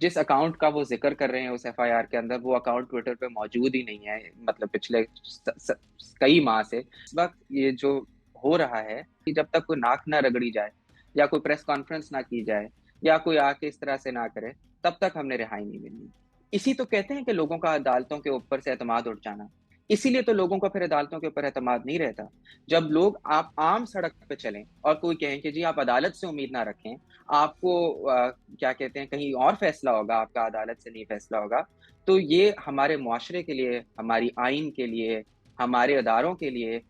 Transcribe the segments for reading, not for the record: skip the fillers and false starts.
जिस अकाउंट का वो जिक्र कर रहे हैं उस एफआईआर के अंदर, वो अकाउंट ट्विटर पे मौजूद ही नहीं है, मतलब पिछले कई माह से। इस वक्त ये जो हो रहा है कि जब तक कोई नाक ना रगड़ी जाए या कोई प्रेस कॉन्फ्रेंस ना की जाए या कोई आके इस तरह से ना करे, तब तक हमने रिहाई नहीं मिलनी। इसी तो कहते हैं कि लोगों का अदालतों के ऊपर से एतमाद उठ जाना। इसीलिए तो लोगों का फिर अदालतों के ऊपर एतमाद नहीं रहता। जब लोग आप आम सड़क पे चलें और कोई कहें कि जी आप अदालत से उम्मीद ना रखें, आपको क्या कहते हैं कहीं और फैसला होगा, आपका अदालत से नहीं फैसला होगा, तो ये हमारे मुआशरे के लिए, हमारी आइन के लिए, हमारे अदारों के लिए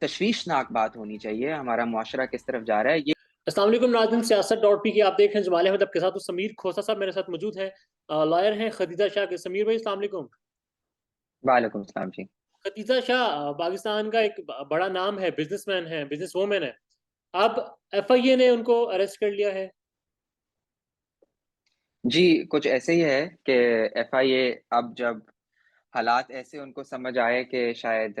तशवीशनाक बात होनी चाहिए। हमारा मुआशरा किस तरफ जा रहा है ये। अस्सलाम वालेकुम नाज़रीन, सियासत.पी की आप देख रहे हैं जमाल अहमद आपके साथ। तो समीर खोसा साहब मेरे साथ मौजूद हैं, लॉयर हैं खदीजा शाह के। समीर भाई अस्सलाम वालेकुम। वालेकुम सलाम जी। खदीजा शाह पाकिस्तान का एक बड़ा नाम है, बिजनेसमैन है, बिजनेस वूमेन है। अब एफआईए ने उनको अरेस्ट कर लिया है। जी, कुछ ऐसे ही है कि एफआईए अब जब हालात ऐसे उनको समझ आए कि शायद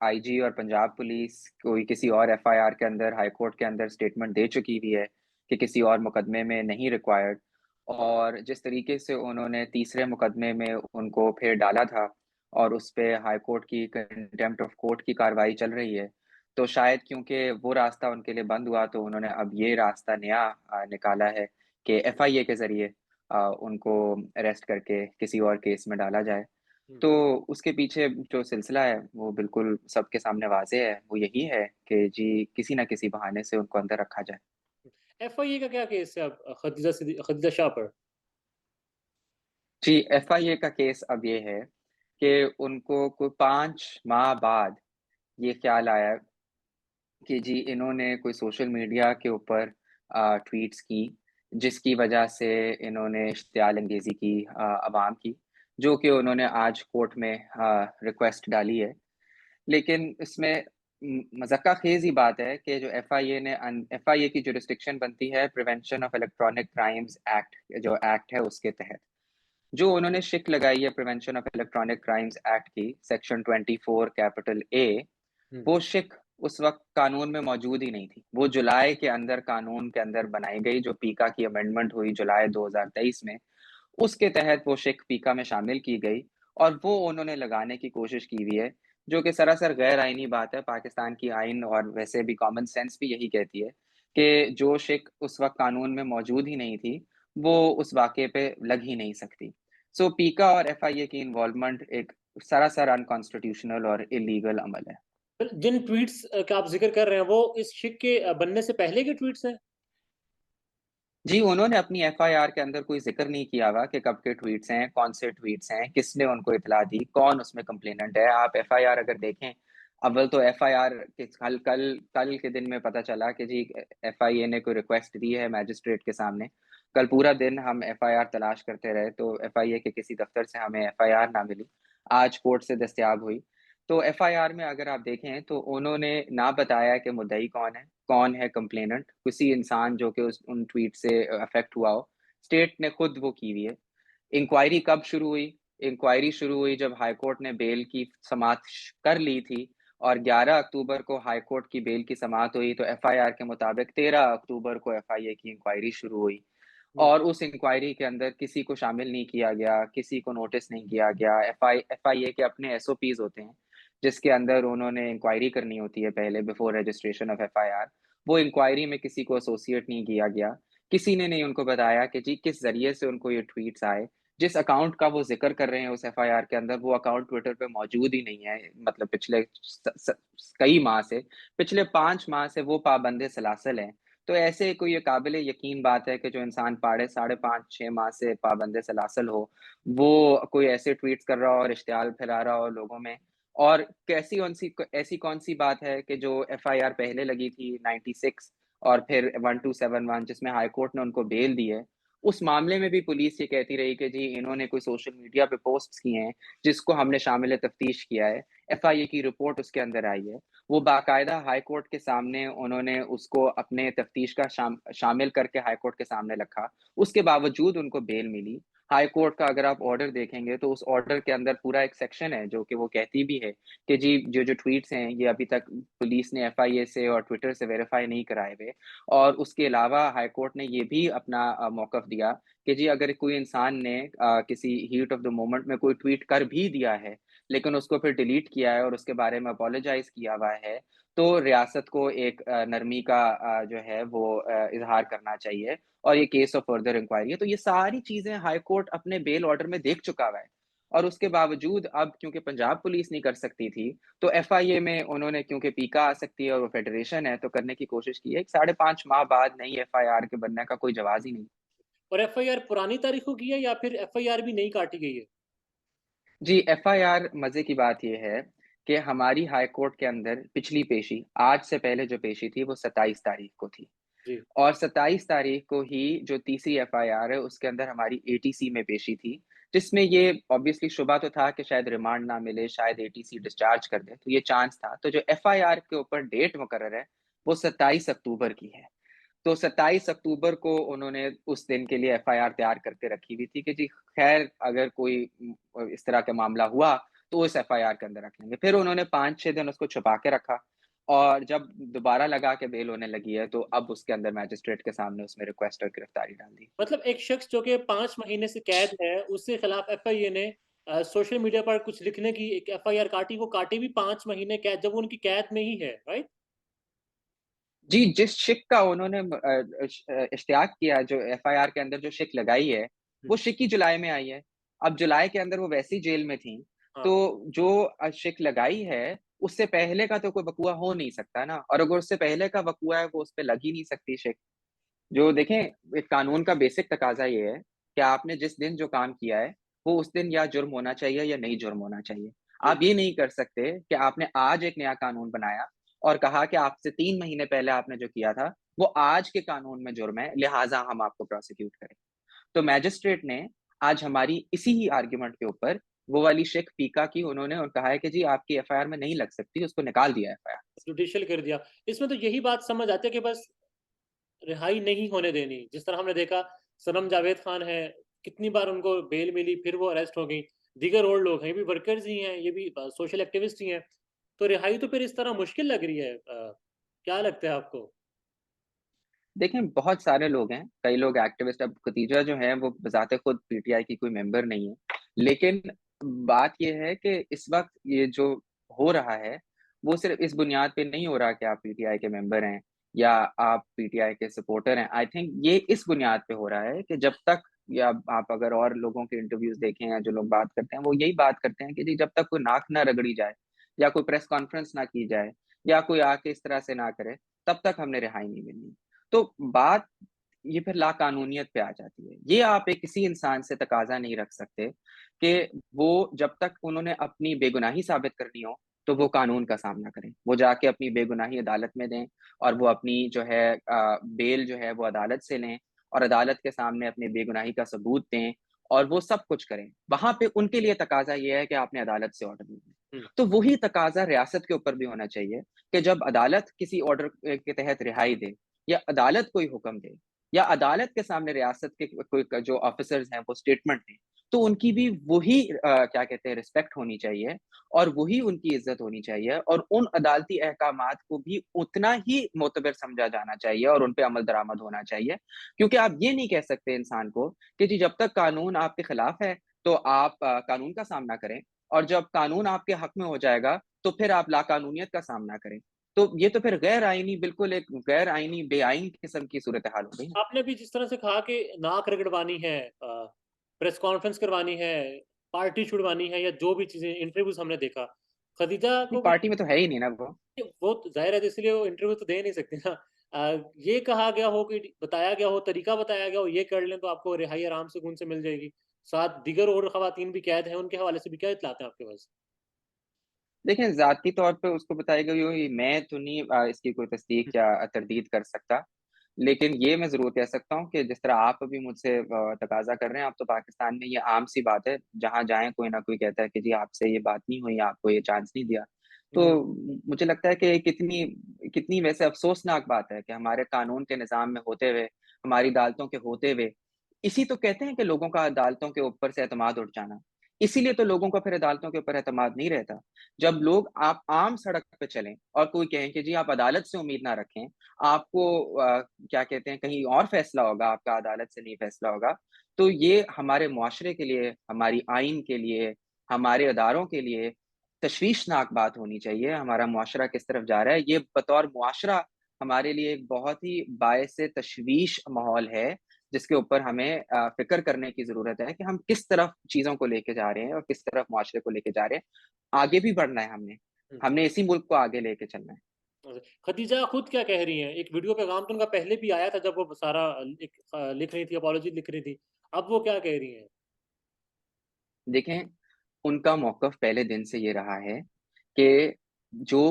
आईजी और पंजाब पुलिस कोई किसी और एफआईआर के अंदर, हाई कोर्ट के अंदर स्टेटमेंट दे चुकी हुई है कि किसी और मुकदमे में नहीं रिक्वायर्ड, और जिस तरीके से उन्होंने तीसरे मुकदमे में उनको फिर डाला था और उस पे हाई कोर्ट की कंटेम्प्ट ऑफ कोर्ट की कार्रवाई चल रही है, तो शायद क्योंकि वो रास्ता उनके लिए बंद हुआ, तो उन्होंने अब ये रास्ता नया निकाला है कि एफआईए के ज़रिए उनको अरेस्ट करके किसी और केस में डाला जाए। तो उसके पीछे जो सिलसिला है वो बिल्कुल सबके सामने वाज़ेह है, वो यही है कि जी किसी न किसी बहाने से उनको अंदर रखा जाए। एफआईए का क्या केस है अब खदीजा शाह पर? जी, एफआईए का केस अब ये है कि उनको कोई 5 माह बाद ये ख़्याल आया कि जी इन्होंने कोई सोशल मीडिया के ऊपर ट्वीट्स की, जिसकी वजह से इन्होंने इश्तियाल अंगेज़ी की अवाम की, जो कि उन्होंने आज कोर्ट में रिक्वेस्ट डाली है। लेकिन इसमें मज़क्क़ाख़ेज़ ही बात है कि जो एफआईए की जुरिस्डिक्शन बनती है prevention of electronic crimes act, जो एक्ट है उसके तहत। जो उन्होंने शिक लगाई है prevention of electronic crimes act की सेक्शन 24 कैपिटल ए, हम्म। वो शिक उस वक़्त कानून में मौजूद ही नहीं थी। वो जुलाई के अंदर कानून के अंदर बनाई गई, जो पीका की अमेंडमेंट हुई जुलाई 2023 में, उसके तहत वो शिक पीका में शामिल की गई और वो उन्होंने लगाने की कोशिश की हुई है, जो कि सरासर गैर आइनी बात है। पाकिस्तान की आइन और वैसे भी कॉमन सेंस भी यही कहती है कि जो शिक उस वक़्त कानून में मौजूद ही नहीं थी, वो उस वाक़ये पे लग ही नहीं सकती। सो पीका और एफआईए की इन्वॉल्वमेंट एक सरासर अनकॉन्स्टिट्यूशनल और इल्लीगल अमल है। जिन ट्वीट्स का आप जिक्र कर रहे हैं वो इस शिक के बनने से पहले के ट्वीट्स हैं? जी, उन्होंने अपनी एफआईआर के अंदर कोई ज़िक्र नहीं किया हुआ कि कब के ट्वीट्स हैं, कौन से ट्वीट्स हैं, किसने उनको इत्तला दी, कौन उसमें कंप्लेनेंट है। आप एफआईआर अगर देखें, अव्वल तो एफआईआर के कल कल कल के दिन में पता चला कि जी एफआईए ने कोई रिक्वेस्ट दी है मैजिस्ट्रेट के सामने। कल पूरा दिन हम एफआईआर तलाश करते रहे, तो एफआईए के किसी दफ्तर से हमें एफआईआर ना मिली। आज कोर्ट से दस्तयाब हुई। तो एफआईआर में अगर आप देखें तो उन्होंने ना बताया कि मुद्दई कौन है कंप्लेनेंट, किसी इंसान जो कि उस उन ट्वीट से अफ़ेक्ट हुआ हो। स्टेट ने खुद वो की हुई है। इंक्वायरी कब शुरू हुई? इंक्वायरी शुरू हुई जब हाई कोर्ट ने बेल की समाअत कर ली थी और 11 अक्टूबर को हाई कोर्ट की बेल की समाअत हुई, तो एफआईआर के मुताबिक 13 अक्टूबर को एफआईए की इंक्वायरी शुरू हुई। हम्म। और उस इंक्वायरी के अंदर किसी को शामिल नहीं किया गया, किसी को नोटिस नहीं किया गया। एफआईए के अपने एसओपीज़ होते हैं, जिसके अंदर उन्होंने इंक्वायरी करनी होती है पहले बिफोर रजिस्ट्रेशन ऑफ एफआईआर। वो इंक्वायरी में किसी को एसोसिएट नहीं किया गया। किसी ने नहीं उनको बताया कि जी किस ज़रिए से उनको ये ट्वीट्स आए। जिस अकाउंट का वो ज़िक्र कर रहे हैं उस एफआईआर के अंदर, वो अकाउंट ट्विटर पे मौजूद ही नहीं है। मतलब पिछले स स कई माह से, पिछले 5 माह से वो पाबंद सलासल हैं। तो ऐसे कोई ये काबिल यकीन बात है कि जो इंसान पाड़े साढ़े 5-6 माह से पाबंद सलासल हो, वो कोई ऐसे ट्वीट्स कर रहा हो और इश्तियाल फैला रहा हो लोगों में। और ऐसी कौन-सी बात है कि जो एफआईआर पहले लगी थी 96 और फिर 1271 जिसमें हाई कोर्ट ने उनको बेल दी है, उस मामले में भी पुलिस ये कहती रही कि जी इन्होंने कोई सोशल मीडिया पे पोस्ट्स किए हैं, जिसको हमने शामिल तफ्तीश किया है। एफआईए की रिपोर्ट उसके अंदर आई है। वो बाकायदा हाई कोर्ट के सामने उन्होंने उसको अपने तफ्तीश का शामिल करके हाई कोर्ट के सामने रखा। उसके बावजूद उनको बेल मिली। हाई कोर्ट का अगर आप ऑर्डर देखेंगे तो उस ऑर्डर के अंदर पूरा एक सेक्शन है जो कि वो कहती भी है कि जी जो-जो ट्वीट्स हैं ये अभी तक पुलिस ने एफआईए से और ट्विटर से वेरीफाई नहीं कराए हुए। और उसके अलावा हाई कोर्ट ने ये भी अपना मौक़िफ़ दिया कि जी अगर कोई इंसान ने किसी हीट ऑफ द मोमेंट में कोई ट्वीट कर भी दिया है, लेकिन उसको फिर डिलीट किया है और उसके बारे में अपोलोजाइज़ किया हुआ है, तो रियासत को एक नरमी का जो है वो इज़हार करना चाहिए और ये केस ऑफ फर्दर इंक्वायरी है। तो ये सारी चीज़ें हाई कोर्ट अपने बेल ऑर्डर में देख चुका हुआ है और उसके बावजूद अब क्योंकि पंजाब पुलिस नहीं कर सकती थी, तो एफआईए में उन्होंने क्योंकि पीका आ सकती है और वो फेडरेशन है, तो करने की कोशिश की है। एक साढ़े 5 माह बाद नई एफआईआर के बनने का कोई जवाज़ ही नहीं। और एफआईआर पुरानी तारीखों की है या फिर एफआईआर भी नई काटी गई है? जी, एफआईआर मज़े की बात ये है कि हमारी हाई कोर्ट के अंदर पिछली पेशी, आज से पहले जो पेशी थी वो 27 तारीख को थी जी, और 27 तारीख को ही जो तीसरी एफआईआर है उसके अंदर हमारी एटीसी में पेशी थी, जिसमें ये ऑब्वियसली शुबा तो था कि शायद रिमांड ना मिले, शायद एटीसी डिस्चार्ज कर दे, तो ये चांस था। तो जो एफआईआर के ऊपर डेट मुकर्रर है, वो 27 अक्टूबर की है। तो 27 अक्टूबर को उन्होंने उस दिन के लिए एफआईआर तैयार करके रखी हुई थी कि जी खैर अगर कोई इस तरह का मामला हुआ तो उस एफआईआर के अंदर रख लेंगे। फिर उन्होंने 5-6 दिन उसको छुपा के रखा और जब दोबारा लगा के बेल होने लगी है तो अब उसके अंदर मैजिस्ट्रेट के सामने उसमें रिक्वेस्ट और गिरफ्तारी डाल दी। मतलब एक शख्स जो कि 5 महीने से कैद है, उसके खिलाफ एफआईए ने सोशल मीडिया पर कुछ लिखने की एक एफआईआर काटी, वो काटी भी 5 महीने कैद, जब वो उनकी कैद में ही है, राइट? जी, जिस शिक का उन्होंने इश्तियाक किया जो एफआईआर के अंदर जो शिक लगाई है, हुँ, वो शिक ही जुलाई में आई है। अब जुलाई के अंदर वो वैसी जेल में थीं, हाँ, तो जो शिक लगाई है, उससे पहले का तो कोई वक़्वा हो नहीं सकता ना और अगर उससे पहले का वक़्वा है, वो उस पे लग ही नहीं सकती शिक। जो देखें, एक कानून का बेसिक तकाज़ा ये है कि आपने जिस दिन जो काम किया है, वो उस दिन या जुर्म होना चाहिए या नहीं जुर्म होना चाहिए। आप बिल्कुल। ये नहीं कर सकते कि आपने आज एक नया कानून बनाया और कहा कि आपसे 3 महीने पहले आपने जो किया था, वो आज के कानून में जुर्म है, लिहाज़ा हम आपको प्रोसिक्यूट करें। तो मैजिस्ट्रेट ने आज हमारी इसी ही आर्गुमेंट के ऊपर वो वाली शिक फीका की उन्होंने और कहा है कि जी आपकी एफआईआर में नहीं लग सकती, उसको निकाल दिया एफआईआर से। जुडिशियल कर दिया। इसमें तो यही बात समझ आती है कि बस रिहाई नहीं होने देनी। जिस तरह हमने देखा सनम जावेद खान है, कितनी बार उनको बेल मिली, फिर वो अरेस्ट हो गईं। दीगर और लोग हैं, ये भी वर्कर्स ही हैं, ये भी सोशल एक्टिविस्ट ही हैं। तो रिहाई तो फिर इस तरह मुश्किल लग रही है। क्या लगता है आपको? देखें, बहुत सारे लोग हैं, कई लोग एक्टिविस्ट अब खतीजा जो है वो बज़ाते खुद पीटीआई की कोई मेंबर नहीं है। लेकिन बात ये है कि इस वक़्त ये जो हो रहा है, वो सिर्फ़ इस बुनियाद पे नहीं हो रहा कि आप पीटीआई के मेंबर हैं या आप पीटीआई के सपोर्टर हैं। आई थिंक ये इस बुनियाद पे हो रहा है कि जब तक या आप अगर और लोगों के इंटरव्यूज़ देखें या जो लोग बात करते हैं, वो यही बात करते हैं कि जी जब तक कोई नाक ना रगड़ी जाए या कोई प्रेस कॉन्फ्रेंस ना की जाए या कोई आके इस तरह से ना करे, तब तक हमने रिहाई नहीं मिलनी। तो बात ये फिर लाक़ानूनियत पे आ जाती है। ये आप एक किसी इंसान से तकाज़ा नहीं रख सकते कि वो जब तक उन्होंने अपनी बेगुनाही साबित करनी हो, तो वो कानून का सामना करें। वो जाके अपनी बेगुनाही अदालत में दें और वो अपनी जो है बेल जो है वो अदालत से लें और अदालत के सामने अपनी बेगुनाही का सबूत दें और वो सब कुछ करें। वहाँ पे उनके लिए तकाज़ा ये है कि आपने अदालत से ऑर्डर लेना है। हुँ, तो वही तकाज़ा रियासत के ऊपर भी होना चाहिए कि जब अदालत किसी ऑर्डर के तहत रिहाई दे या अदालत कोई हुक्म दे या अदालत के सामने रियासत के कोई जो ऑफिसर्स हैं वो स्टेटमेंट दें, तो उनकी भी वही क्या कहते हैं रिस्पेक्ट होनी चाहिए और वही उनकी इज़्ज़त होनी चाहिए और उन अदालती अहकामात को भी उतना ही मोतबर समझा जाना चाहिए और उन पे अमल दरामद होना चाहिए। क्योंकि आप ये नहीं कह सकते इंसान को कि जी जब तक कानून आपके खिलाफ है, तो आप कानून का सामना करें और जब कानून आपके हक में हो जाएगा, तो फिर आप लाकानूनियत का सामना करें। तो ये तो फिर गैर आइनी बिल्कुल एक गैर आइनी, बेआइन किस्म की सूरत-ए-हाल हो गई ना। आपने भी जिस तरह से कहा कि नाक रगड़वानी है, प्रेस कॉन्फ्रेंस करवानी है, पार्टी छुड़वानी है या जो भी चीज़ें इंटरव्यूज़ हमने देखा। खदीजा नहीं, को भी पार्टी में तो है ही नहीं ना वो। वो तो ज़ाहिर है, तो इसलिए वो इंटरव्यू तो दे नहीं सकती ना। ये कहा गया हो कि बताया गया हो, तरीका बताया गया हो, ये कर लें तो आपको रिहाई आराम सुकून से मिल जाएगी। साथ दीगर और ख़वातीन भी कैद हैं, उनके हवाले से भी क्या इत्तलात हैं आपके पास? देखें, ज़ाती तौर पे उसको बताई गई हुई मैं तो नहीं इसकी कोई तस्दीक या तरदीद कर सकता। लेकिन ये मैं ज़रूर कह सकता हूँ कि जिस तरह आप अभी मुझसे तकाज़ा कर रहे हैं, अब तो पाकिस्तान में ये आम-सी बात है, जहाँ जाएँ कोई ना कोई कहता है कि जी आपसे ये बात नहीं हुई, आपको ये चांस नहीं दिया। तो हुँ, मुझे लगता है कि कितनी कितनी वैसे अफ़सोसनाक बात है कि हमारे कानून के निज़ाम में होते हुए, हमारी अदालतों के होते हुए, इसी तो कहते हैं कि लोगों का अदालतों के ऊपर से एतमाद उठ जाना। इसीलिए तो लोगों का फिर अदालतों के ऊपर एतमाद नहीं रहता। जब लोग आप आम सड़क पे चलें और कोई कहे कि जी आप अदालत से उम्मीद ना रखें, आपको क्या कहते हैं कहीं और फैसला होगा, आपका अदालत से नहीं फैसला होगा, तो ये हमारे मुआशरे के लिए, हमारी आइन के लिए, हमारे अदारों के लिए तशवीशनाक बात होनी चाहिए। हमारा मुआशरा किस तरफ जा रहा है, ये बतौर मुआशरा हमारे लिए एक बहुत ही बाइसे तशवीश माहौल है, जिसके ऊपर हमें फ़िक्र करने की ज़रूरत है कि हम किस तरफ चीज़ों को लेके जा रहे हैं और किस तरफ मुआशरे को लेके जा रहे हैं। आगे भी बढ़ना है हमने, हुँ। हमने इसी मुल्क को आगे लेके चलना है। खदीजा खुद क्या कह रही हैं? एक वीडियो पैगाम तो उनका पहले भी आया था जब वो सारा लिख रही थी, अपॉलॉजी लिख रही थी। अब वो क्या कह रही हैं? देखें, उनका मौक़िफ़ पहले दिन से ये रहा है कि जो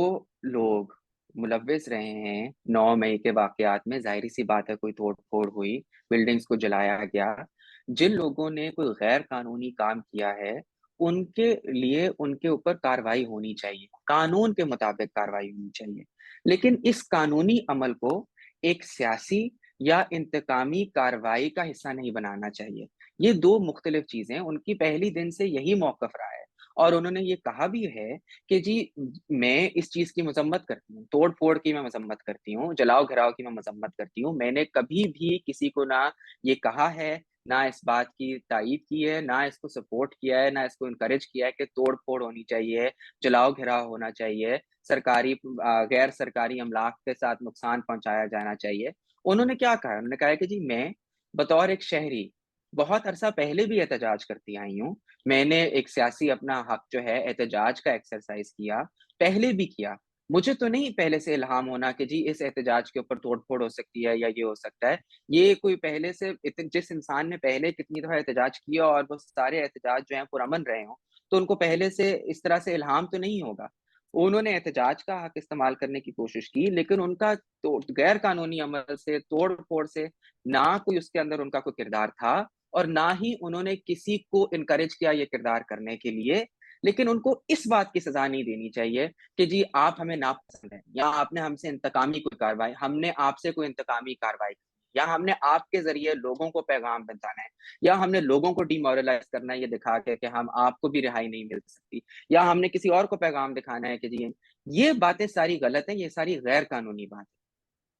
लोग मुलव्विस रहे हैं 9 मई के वाक़यात में, ज़ाहिर-सी बात है कोई तोड़-फोड़ हुई, बिल्डिंग्स को जलाया गया। जिन लोगों ने कोई गैर कानूनी काम किया है, उनके लिए उनके ऊपर कार्रवाई होनी चाहिए, कानून के मुताबिक कार्रवाई होनी चाहिए। लेकिन इस कानूनी अमल को एक सियासी या इंतकामी कार्रवाई का हिस्सा नहीं बनाना चाहिए। ये 2 मुख्तलिफ चीज़ें हैं, उनकी पहली दिन से यही मौक़िफ़ रहा है और उन्होंने ये कहा भी है कि जी मैं इस चीज़ की मज़म्मत करती हूँ, तोड़-फोड़ की मैं मज़म्मत करती हूँ, जलाओ-घराओ की मैं मज़म्मत करती हूँ। मैंने कभी भी किसी को ना ये कहा है, ना इस बात की तायीद की है, ना इसको सपोर्ट किया है, ना इसको एनकरेज किया है कि तोड़-फोड़ होनी चाहिए, जलाओ-घराव होना चाहिए, गैर सरकारी अमलाक के साथ नुकसान पहुँचाया जाना चाहिए। उन्होंने क्या कहा है? उन्होंने कहा है कि जी मैं बतौर एक शहरी बहुत अरसा पहले भी एहतजाज करती आई हूँ। मैंने एक सियासी अपना हक जो है एहतजाज का एक्सरसाइज़ किया, पहले भी किया। मुझे तो नहीं पहले से इल्हाम होना कि जी इस एहतजाज के ऊपर तोड़-फोड़ हो सकती है या ये हो सकता है। ये कोई पहले से जिस इंसान ने पहले कितनी दफ़ा एहतजाज किया और वो सारे एहतजाज जो हैं पुरअमन रहे हों, तो उनको पहले से इस तरह से इल्हाम तो नहीं होगा। उन्होंने एहतजाज का हक इस्तेमाल करने की कोशिश की, लेकिन उनका तो गैर कानूनी अमल से, तोड़-फोड़ से ना कोई उसके अंदर उनका कोई किरदार था और ना ही उन्होंने किसी को एनकरेज किया ये किरदार करने के लिए। लेकिन उनको इस बात की सज़ा नहीं देनी चाहिए कि जी आप हमें नापसंद हैं या आपने हमसे इंतकामी कोई कार्रवाई हमने आपसे कोई इंतकामी कार्रवाई की या हमने आपके ज़रिए लोगों को पैगाम पहुँचाना है या हमने लोगों को डिमोरलाइज़ करना है ये दिखा के कि हम आपको भी रिहाई नहीं मिल सकती या हमने किसी और को पैगाम दिखाना है कि जी ये बातें सारी गलत हैं, ये सारी गैर कानूनी बात है।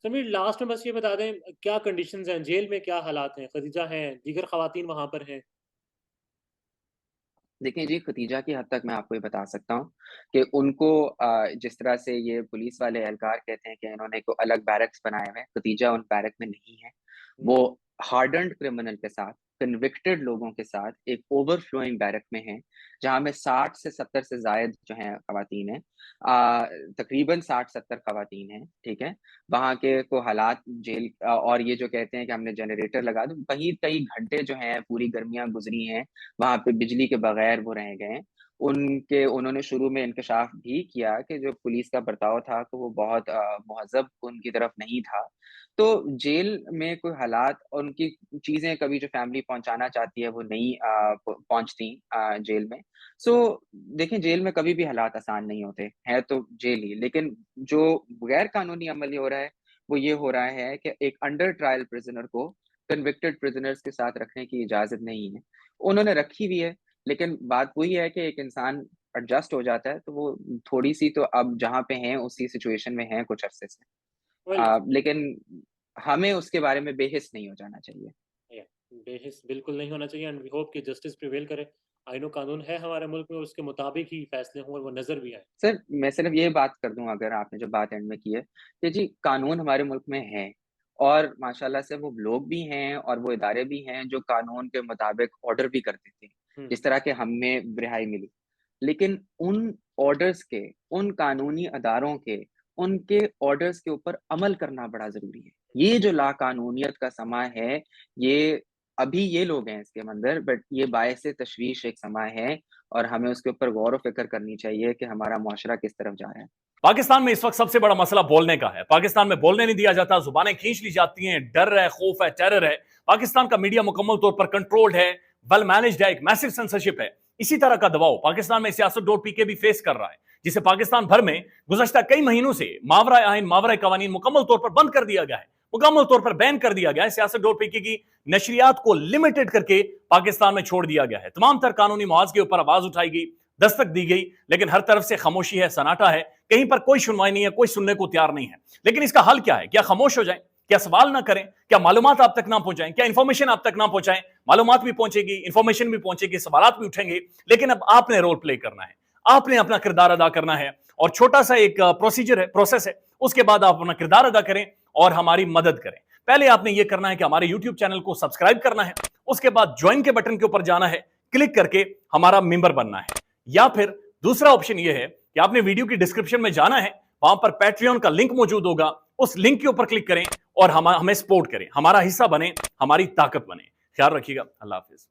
समीर लास्ट में बस ये बता दें क्या कंडीशंस हैं? जेल में क्या हालात हैं? खदीजा हैं, दीगर ख़वातीन वहाँ पर हैं। देखिए जी, खतीजा की हद तक मैं आपको ये बता सकता हूँ कि उनको जिस तरह से ये पुलिस वाले एहलकार कहते हैं कि इन्होंने को अलग बैरक्स बनाए हुए हैं, खतीजा उन बैरक में नहीं है। हुँ, वो हार्डन्ड क्रिमिनल के साथ, कन्विक्टेड लोगों के साथ एक ओवरफ्लोइंग बैरक में है, जहाँ में 60 से 70 से ज़ायद जो हैं खवातीन हैं। तकरीबन 60-70 खवातीन हैं, ठीक है? वहाँ के को हालात और ये जो कहते हैं कि हमने जनरेटर लगा दो, वहीं कई घंटे जो हैं पूरी गर्मियाँ गुज़री हैं, वहाँ पे बिजली के बगैर वो रह गए। उन्होंने शुरू में इंकशाफ भी किया कि जो पुलिस का बर्ताव था, तो वो बहुत मुहज़्ज़ब उनकी तरफ नहीं था। तो जेल में कोई हालात और उनकी चीज़ें कभी जो फैमिली पहुँचाना चाहती है, वो नहीं पहुँचती जेल में। सो देखिए, जेल में कभी भी हालात आसान नहीं होते, है तो जेल ही। लेकिन जो गैर कानूनी अमल ये हो रहा है, वो ये हो रहा है कि एक अंडर ट्रायल प्रिज़नर को कन्विक्टेड प्रिज़नर्स के साथ रखने की इजाज़त नहीं है। उन्होंने रखी भी है, लेकिन बात वही है कि एक इंसान एडजस्ट हो जाता है, तो वो थोड़ी-सी तो अब जहाँ पे हैं, उसी सिचुएशन में हैं कुछ अरसे से। वेल लेकिन हमें उसके बारे में बेहिस नहीं हो जाना चाहिए। या बेहिस बिल्कुल नहीं होना चाहिए एंड वी होप कि जस्टिस प्रिवेल करे। आईनो कानून है हमारे मुल्क में और उसके मुताबिक ही फैसले हों और वो नज़र भी आएँ। सर, मैं सिर्फ़ ये बात कर दूँ अगर आपने जो बात एंड में की है, कि जी कानून हमारे मुल्क में है और माशाल्लाह से वो लोग भी हैं और वो इदारे भी हैं जो कानून के मुताबिक ऑर्डर भी कर देते हैं, हुँ, जिस तरह के हमें रिहाई मिली। लेकिन उन ऑर्डर्स के, उन कानूनी अदारों के, उनके ऑर्डर्स के ऊपर अमल करना बड़ा ज़रूरी है। ये जो लाकानूनियत का समा है, ये अभी ये लोग हैं इसके अंदर बट ये बायस तशवीश एक समा है और हमें उसके ऊपर गौर व फ़िक्र करनी चाहिए कि हमारा मुआशरा किस तरफ जा रहा है। पाकिस्तान में इस वक्त सबसे बड़ा मसला बोलने का है। पाकिस्तान में बोलने नहीं दिया जाता, जुबानें खींच ली जाती हैं, डर है, खौफ है, टेरर है। पाकिस्तान का मीडिया मुकम्मल तौर पर कंट्रोल्ड है, वेल मैनेज्ड है, एक मैसिव सेंसरशिप है। इसी तरह का दबाव पाकिस्तान में सियासत.pk भी फेस कर रहा है, जिसे पाकिस्तान भर में गुज़श्ता कई महीनों से मावरा आइन, मावरा कवानीन मुकम्मल तौर पर बंद कर दिया गया है, मुकम्मल तौर पर बैन कर दिया गया है। सियासत.pk की नशरियात को लिमिटेड करके पाकिस्तान में छोड़ दिया गया है। तमाम तर कानूनी मुआवजे के ऊपर आवाज उठाई गई, दस्तक दी गई, लेकिन हर तरफ से खामोशी है, सन्नाटा है। कहीं पर कोई सुनवाई नहीं है, कोई सुनने को तैयार नहीं है। लेकिन इसका हल क्या है? क्या खामोश हो जाएं? क्या सवाल ना करें? क्या मालूमात आप तक ना पहुंचाएं? क्या इंफॉर्मेशन आप तक ना पहुंचाएं? मालूमात भी पहुंचेगी, इंफॉर्मेशन भी पहुंचेगी, सवालात भी उठेंगे, लेकिन अब आपने रोल प्ले करना है, आपने अपना किरदार अदा करना है। और छोटा सा एक प्रोसीजर है, प्रोसेस है, उसके बाद आप अपना किरदार अदा करें और हमारी मदद करें। पहले आपने यह करना है कि हमारे YouTube चैनल को सब्सक्राइब करना है, उसके बाद ज्वाइन के बटन के ऊपर जाना है, क्लिक करके हमारा मेंबर बनना है। या फिर दूसरा ऑप्शन यह है कि आपने वीडियो की डिस्क्रिप्शन में जाना है, वहां पर पैट्रियन का लिंक मौजूद होगा, उस लिंक के ऊपर क्लिक करें और हमें सपोर्ट करें, हमारा हिस्सा बने, हमारी ताकत बने। ख्याल रखिएगा। अल्लाह हाफिज।